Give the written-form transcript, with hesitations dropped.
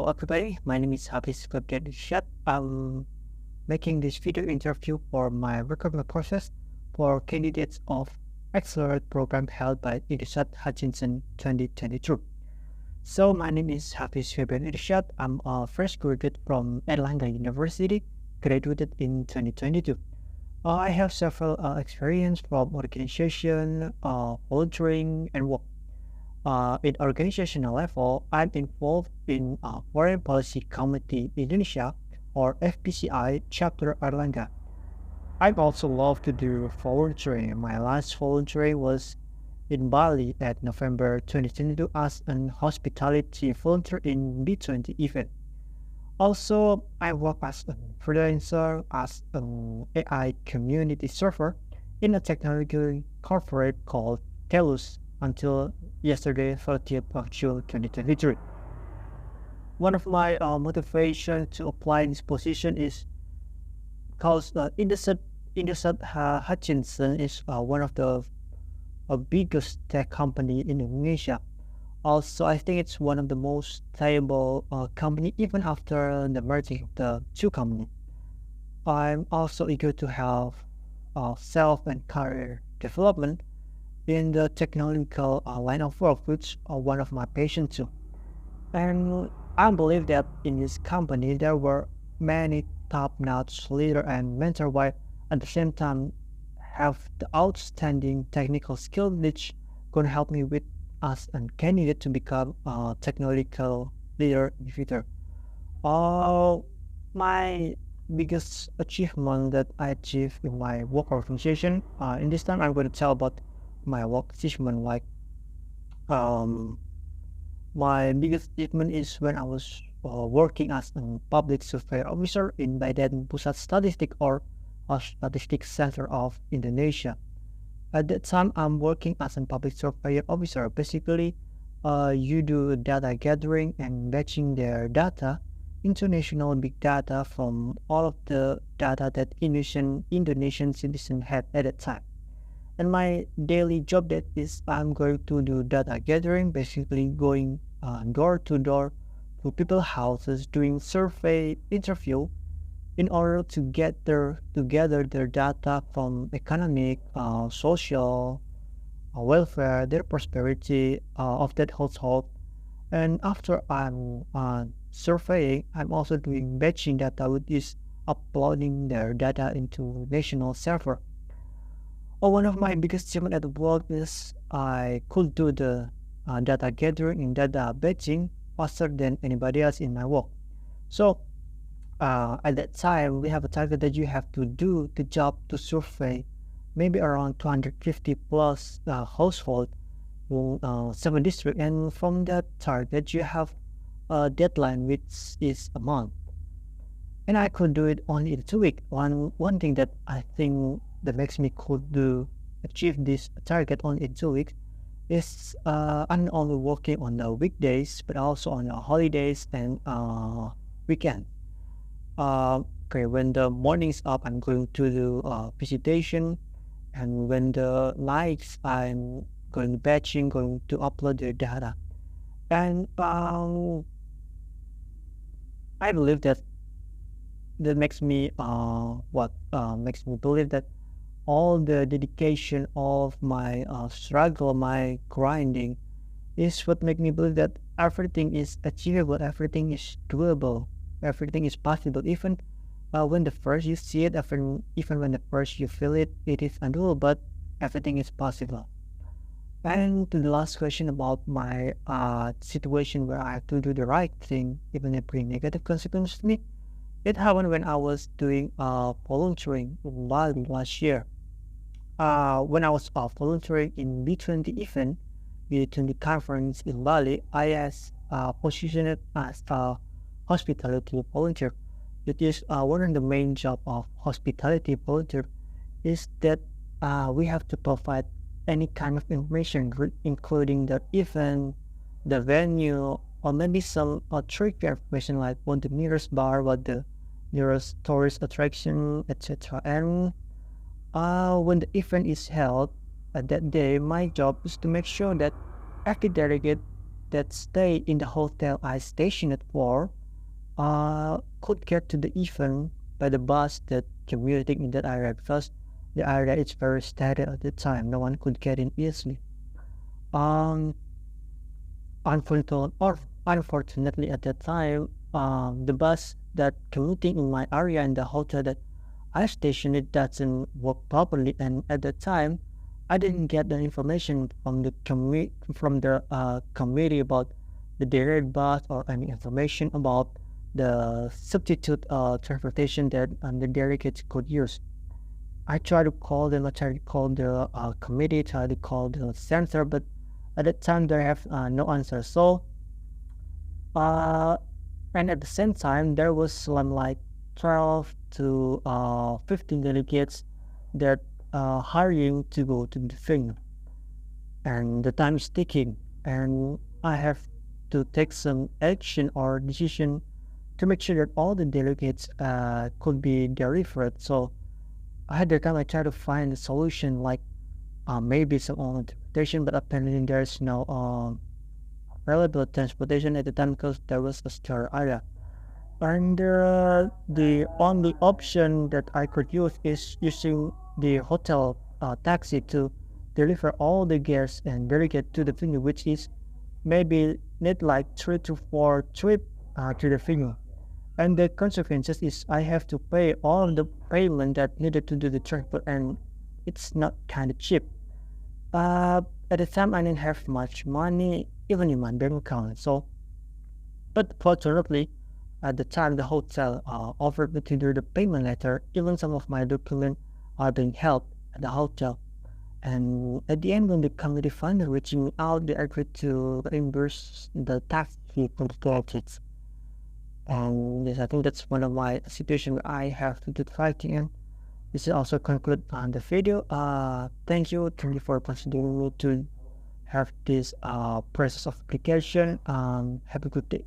everybody, my name is HAFIZH. I'm making this video interview for my recruitment process for candidates of iAccelerate program held by Indosat Hutchison 2022. So my name is HAFIZH. I'm a fresh graduate from Airlangga University, graduated in 2022. I have several experience from organization, volunteering, and work. In organizational level, I'm involved in Foreign Policy Committee Indonesia or FPCI chapter Airlangga. I also love to do volunteering. My last volunteering was in Bali at November 2022 as an hospitality volunteer in B20 event. Also, I work as a freelancer as an AI community server in a technology corporate called Telus until yesterday, 30th of June 2023. One of my motivation to apply this position is because Indosat Hutchison is one of the biggest tech company in Indonesia. Also, I think it's one of the most stable company even after the merging of the two companies. I'm also eager to have self and career development in the technological line of work, which are one of my passions too. And I believe that in this company there were many top-notch leader and mentor, while at the same time have the outstanding technical skill which can help me with as a candidate to become a technological leader in the future. My biggest achievement that I achieved in my work organization, in this time I'm going to tell about my work achievement. Like my biggest achievement is when I was working as a public surveyor officer in Badan Pusat Statistik or Statistics Center of Indonesia. At that time, I'm working as a public surveyor officer. Basically, you do data gathering and batching their data into national big data from all of the data that Indonesian citizens had at that time. And my daily job that is I'm going to do data gathering, basically going door to door to people's houses, doing survey interview in order to gather their data from economic, social, welfare, their prosperity of that household. And after I'm surveying, I'm also doing batching data, which is uploading their data into national server. One of my biggest achievements at work is I could do the data gathering and data batching faster than anybody else in my work. So at that time, we have a target that you have to do the job to survey maybe around 250 plus household in 7 districts, and from that target you have a deadline which is a month. And I could do it only in 2 weeks. One thing that I think that makes me could achieve this target only in 2 weeks is I'm only working on the weekdays but also on the holidays and weekend. Okay, when the morning's up, I'm going to do visitation, and when the nights, I'm going batching, going to upload the data. And I believe that makes me makes me believe that all the dedication of my struggle, my grinding, is what make me believe that everything is achievable, everything is doable, everything is possible. Even when the first you see it, even when the first you feel it, it is undoable, but everything is possible. And to the last question about my situation where I have to do the right thing, even if bring negative consequences to me, it happened when I was doing volunteering in Bali last year. When I was volunteering in B20 event, B20 conference in Bali, I was positioned as a hospitality volunteer. It is one of the main job of hospitality volunteer is that we have to provide any kind of information, including the event, the venue, or maybe some tricky information like what the nearest bar, what the nearest tourist attraction, etc. And when the event is held that day, my job is to make sure that every delegate that stay in the hotel I stationed for could get to the event by the bus that commuting in that area, because the area is very steady at the time. No one could get in easily. Um, unfortunately, at that time, the bus that commuting in my area and the hotel that I stationed it doesn't work properly, and at that time, I didn't get the information from the committee about the direct bus or any information about the substitute transportation that the delegates could use. I tried to call them, I tried to call the committee, tried to call the center, but at that time they have no answer. So, uh, and at the same time, there was like 12 to 15 delegates that hiring to go to the thing, and the time is ticking, and I have to take some action or decision to make sure that all the delegates could be delivered. So at the time I tried to find a solution, like maybe some own interpretation, but apparently there's no reliable transportation at the time because there was a star area. And the only option that I could use is using the hotel taxi to deliver all the guests and delegate to the venue, which is maybe need like 3 to 4 trip to the venue. And the consequences is I have to pay all the payment that needed to do the transport, and it's not kind of cheap. At the time, I didn't have much money, even in my bank account. So, but fortunately, at the time, the hotel offered me to do the payment letter. Even some of my documents are being held at the hotel. And at the end, when the committee finally reaching me out, they agreed to reimburse the tax fee from the delegates. And yes, I think that's one of my situations where I have to do fighting. And this is also conclude on the video. Thank you for considering me to have this process of application. Have a good day.